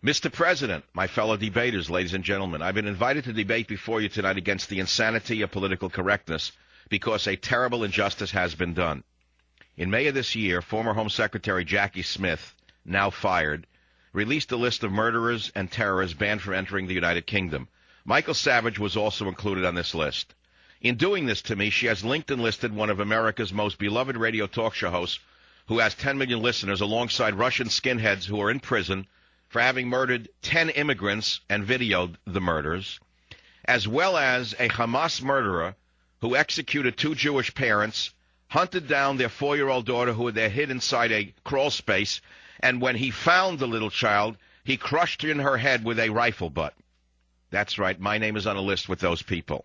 Mr. President, my fellow debaters, ladies and gentlemen, I've been invited to debate before you tonight against the insanity of political correctness because a terrible injustice has been done. In May of this year, former Home Secretary Jackie Smith, now fired, released a list of murderers and terrorists banned from entering the United Kingdom. Michael Savage was also included on this list. In doing this to me, she has linked and listed one of America's most beloved radio talk show hosts who has 10 million listeners alongside Russian skinheads who are in prison for having murdered 10 immigrants and videoed the murders, as well as a Hamas murderer who executed 2 Jewish parents, hunted down their 4-year-old daughter who they hid inside a crawl space, and when he found the little child, he crushed in her head with a rifle butt. That's right, my name is on a list with those people.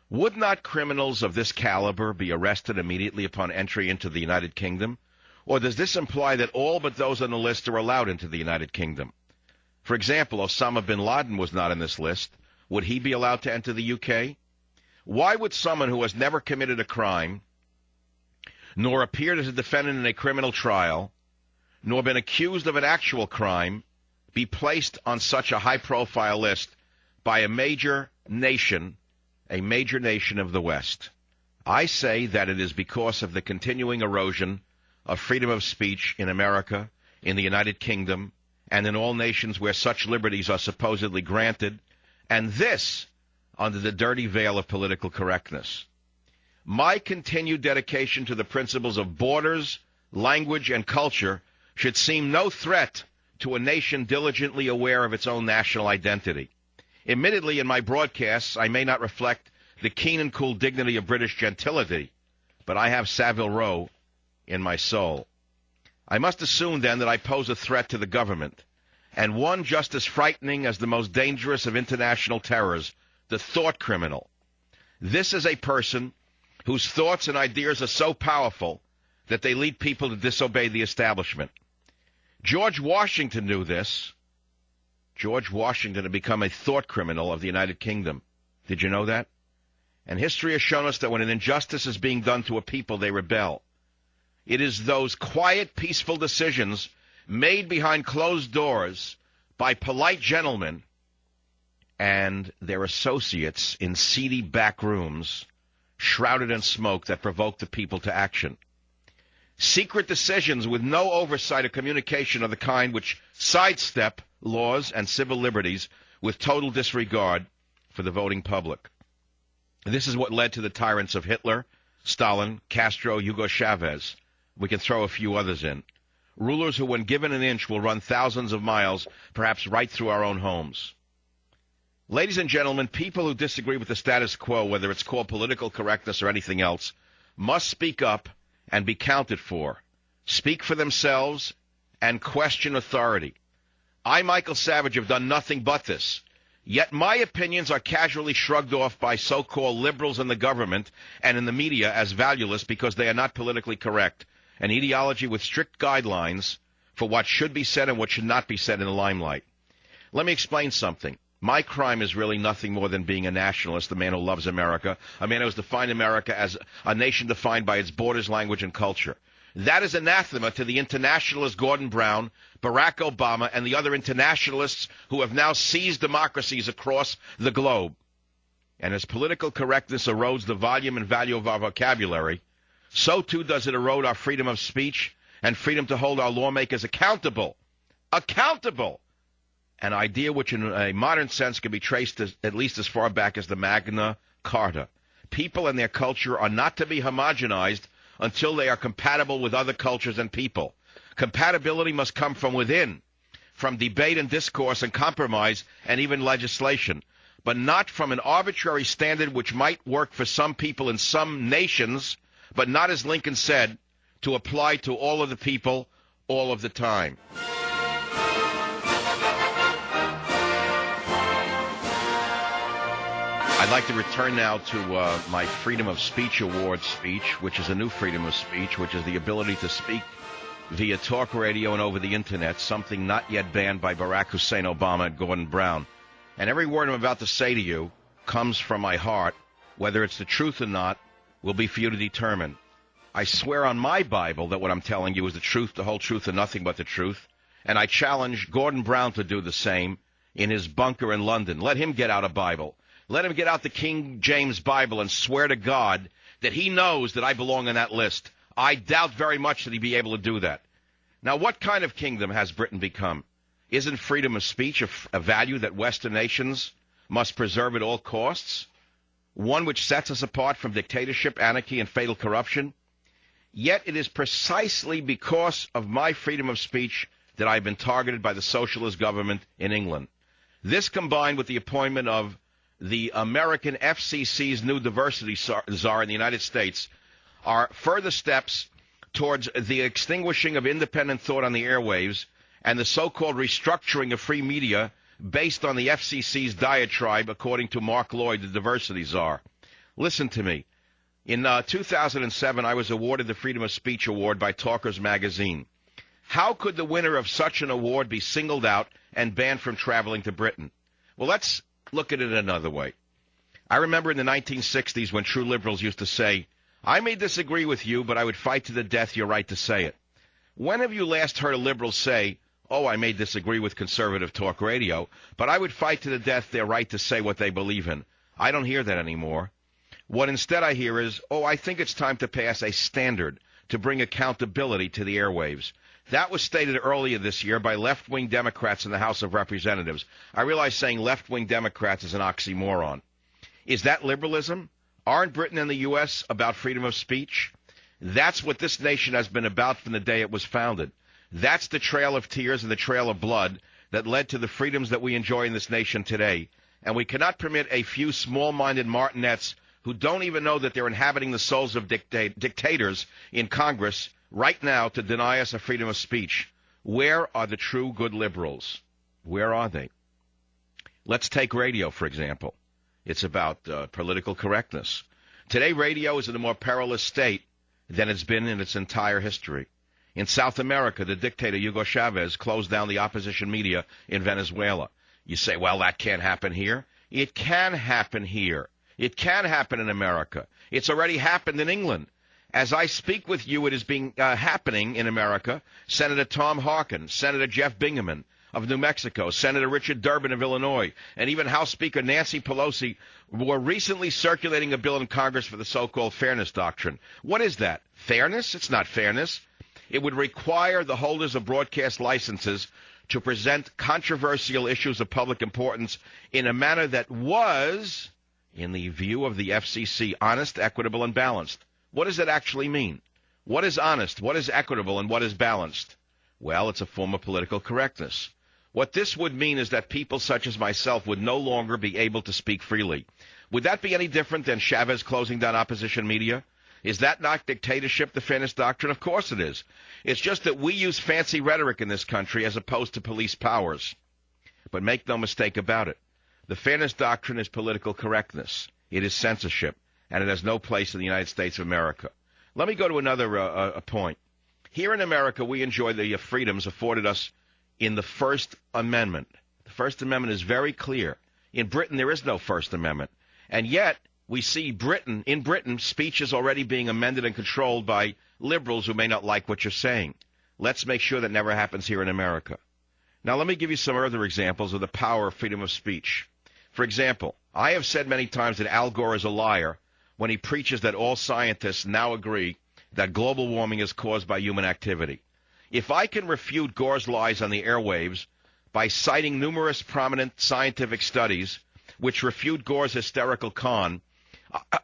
Would not criminals of this caliber be arrested immediately upon entry into the United Kingdom? Or does this imply that all but those on the list are allowed into the United Kingdom? For example, Osama bin Laden was not on this list. Would he be allowed to enter the UK? Why would someone who has never committed a crime, nor appeared as a defendant in a criminal trial, nor been accused of an actual crime, be placed on such a high-profile list by a major nation of the West? I say that it is because of the continuing erosion of freedom of speech in America, in the United Kingdom, and in all nations where such liberties are supposedly granted, and this under the dirty veil of political correctness. My continued dedication to the principles of borders, language, and culture should seem no threat to a nation diligently aware of its own national identity. Admittedly, in my broadcasts, I may not reflect the keen and cool dignity of British gentility, but I have Savile Row in my soul. I must assume, then, that I pose a threat to the government, and one just as frightening as the most dangerous of international terrors, the thought criminal. This is a person whose thoughts and ideas are so powerful that they lead people to disobey the establishment. George Washington knew this. George Washington had become a thought criminal of the United Kingdom. Did you know that? And history has shown us that when an injustice is being done to a people, they rebel. It is those quiet, peaceful decisions made behind closed doors by polite gentlemen and their associates in seedy back rooms, shrouded in smoke, that provoke the people to action. Secret decisions with no oversight of communication of the kind which sidestep laws and civil liberties with total disregard for the voting public. This is what led to the tyrants of Hitler, Stalin, Castro, Hugo Chavez. We can throw a few others in. Rulers who, when given an inch, will run thousands of miles, perhaps right through our own homes. Ladies and gentlemen, people who disagree with the status quo, whether it's called political correctness or anything else, must speak up and be counted for. Speak for themselves and question authority. I, Michael Savage, have done nothing but this. Yet my opinions are casually shrugged off by so-called liberals in the government and in the media as valueless because they are not politically correct, an ideology with strict guidelines for what should be said and what should not be said in the limelight. Let me explain something. My crime is really nothing more than being a nationalist, a man who loves America, a man who has defined America as a nation defined by its borders, language, and culture. That is anathema to the internationalist Gordon Brown, Barack Obama, and the other internationalists who have now seized democracies across the globe. And as political correctness erodes the volume and value of our vocabulary, so too does it erode our freedom of speech and freedom to hold our lawmakers accountable. Accountable! An idea which in a modern sense can be traced at least as far back as the Magna Carta. People and their culture are not to be homogenized until they are compatible with other cultures and people. Compatibility must come from within, from debate and discourse and compromise and even legislation, but not from an arbitrary standard which might work for some people in some nations, but not, as Lincoln said, to apply to all of the people all of the time. I'd like to return now to my Freedom of Speech Award speech, which is a new freedom of speech, which is the ability to speak via talk radio and over the Internet, something not yet banned by Barack Hussein Obama and Gordon Brown. And every word I'm about to say to you comes from my heart. Whether it's the truth or not will be for you to determine. I swear on my Bible that what I'm telling you is the truth, the whole truth, and nothing but the truth. And I challenge Gordon Brown to do the same in his bunker in London. Let him get out a Bible. Let him get out the King James Bible and swear to God that he knows that I belong on that list. I doubt very much that he'd be able to do that. Now, what kind of kingdom has Britain become? Isn't freedom of speech a value that Western nations must preserve at all costs? One which sets us apart from dictatorship, anarchy, and fatal corruption? Yet it is precisely because of my freedom of speech that I've been targeted by the socialist government in England. This, combined with the appointment of the American FCC's new diversity czar in the United States, are further steps towards the extinguishing of independent thought on the airwaves and the so-called restructuring of free media based on the FCC's diatribe, according to Mark Lloyd, the diversity czar. Listen to me. In 2007, I was awarded the Freedom of Speech Award by Talkers Magazine. How could the winner of such an award be singled out and banned from traveling to Britain? Well, let's look at it another way. I remember in the 1960s when true liberals used to say, I may disagree with you, but I would fight to the death your right to say it. When have you last heard a liberal say, oh, I may disagree with conservative talk radio, but I would fight to the death their right to say what they believe in? I don't hear that anymore. What instead I hear is, oh, I think it's time to pass a standard to bring accountability to the airwaves. That was stated earlier this year by left-wing Democrats in the House of Representatives. I realize saying left-wing Democrats is an oxymoron. Is that liberalism? Aren't Britain and the U.S. about freedom of speech? That's what this nation has been about from the day it was founded. That's the trail of tears and the trail of blood that led to the freedoms that we enjoy in this nation today. And we cannot permit a few small-minded martinets who don't even know that they're inhabiting the souls of dictators in Congress right now to deny us a freedom of speech. Where are the true good liberals? Where are they? Let's take radio, for example. It's about political correctness. Today, radio is in a more perilous state than it's been in its entire history. In South America, the dictator Hugo Chavez closed down the opposition media in Venezuela. You say, well, that can't happen here. It can happen here. It can happen in America. It's already happened in England. As I speak with you, it is happening in America. Senator Tom Harkin, Senator Jeff Bingaman of New Mexico, Senator Richard Durbin of Illinois, and even House Speaker Nancy Pelosi were recently circulating a bill in Congress for the so-called fairness doctrine. What is that? Fairness? It's not fairness. It would require the holders of broadcast licenses to present controversial issues of public importance in a manner that was, in the view of the FCC, honest, equitable, and balanced. What does it actually mean? What is honest? What is equitable? And what is balanced? Well, it's a form of political correctness. What this would mean is that people such as myself would no longer be able to speak freely. Would that be any different than Chavez closing down opposition media? Is that not dictatorship, the fairness doctrine? Of course it is. It's just that we use fancy rhetoric in this country as opposed to police powers. But make no mistake about it. The fairness doctrine is political correctness. It is censorship, and it has no place in the United States of America. Let me go to another point. Here in America, we enjoy the freedoms afforded us in the First Amendment. The First Amendment is very clear. In Britain, there is no First Amendment. And yet, we see in Britain, speech is already being amended and controlled by liberals who may not like what you're saying. Let's make sure that never happens here in America. Now, let me give you some other examples of the power of freedom of speech. For example, I have said many times that Al Gore is a liar when he preaches that all scientists now agree that global warming is caused by human activity. If I can refute Gore's lies on the airwaves by citing numerous prominent scientific studies which refute Gore's hysterical con,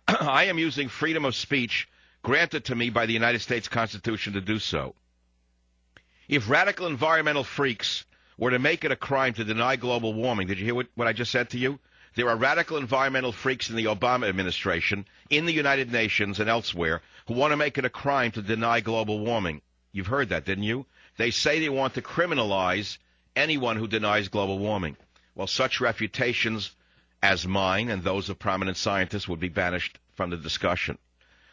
I am using freedom of speech granted to me by the United States Constitution to do so. If radical environmental freaks were to make it a crime to deny global warming, did you hear what I just said to you? There are radical environmental freaks in the Obama administration, in the United Nations and elsewhere, who want to make it a crime to deny global warming. You've heard that, didn't you? They say they want to criminalize anyone who denies global warming. Well, such refutations as mine and those of prominent scientists would be banished from the discussion.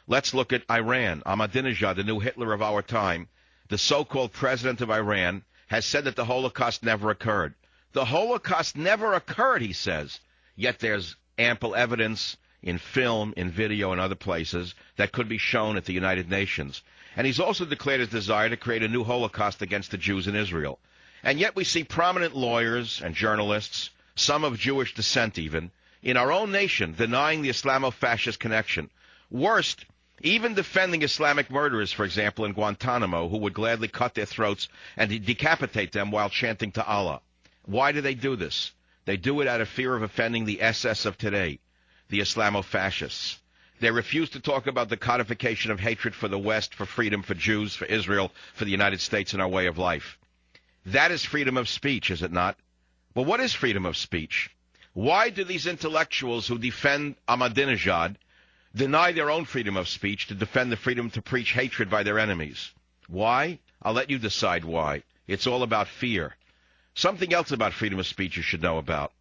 Let's look at Iran. Ahmadinejad, the new Hitler of our time, the so-called president of Iran, has said that the Holocaust never occurred. The Holocaust never occurred, he says. Yet there's ample evidence in film, in video, and other places that could be shown at the United Nations. And he's also declared his desire to create a new Holocaust against the Jews in Israel. And yet we see prominent lawyers and journalists, some of Jewish descent even, in our own nation denying the Islamo-fascist connection. Worst, even defending Islamic murderers, for example, in Guantanamo, who would gladly cut their throats and decapitate them while chanting to Allah. Why do they do this? They do it out of fear of offending the SS of today, the Islamo-fascists. They refuse to talk about the codification of hatred for the West, for freedom, for Jews, for Israel, for the United States and our way of life. That is freedom of speech, is it not? Well, what is freedom of speech? Why do these intellectuals who defend Ahmadinejad deny their own freedom of speech to defend the freedom to preach hatred by their enemies? Why? I'll let you decide why. It's all about fear. Something else about freedom of speech you should know about.